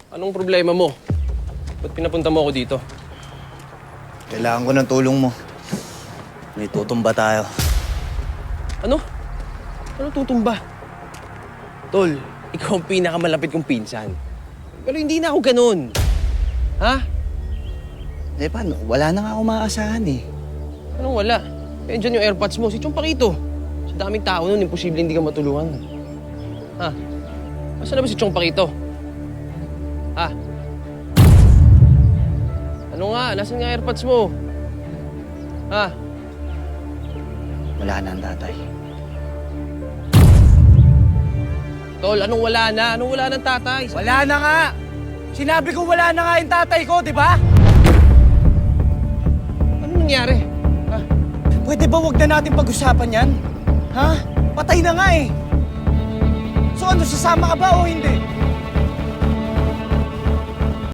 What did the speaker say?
Anong problema mo? Ba't pinapunta mo ako dito? Kailangan ko ng tulong mo. May tutumba tayo. Ano? Anong tutumba? Tol, ikaw ang pinakamalapit kong pinsan. Pero hindi na ako ganun. Ha? Eh paano? Wala na nga ako maaasahan eh. Anong wala? Eh, dyan yung AirPods mo. Si Chong Pakito. Sa daming tao nun, imposible hindi ka matulungan. Ha? Masa na ba si Chong Pakito? Ha? Ano nga? Nasaan nga AirPods mo? Ha? Wala na ang tatay. Tol, anong wala na? Anong wala ng tatay? Wala na nga! Sinabi ko wala na nga yung tatay ko, di ba? Anong nangyari? Ha? Pwede ba wag na natin pag-usapan yan? Ha? Patay na nga eh! So ano, sasama ka ba o hindi?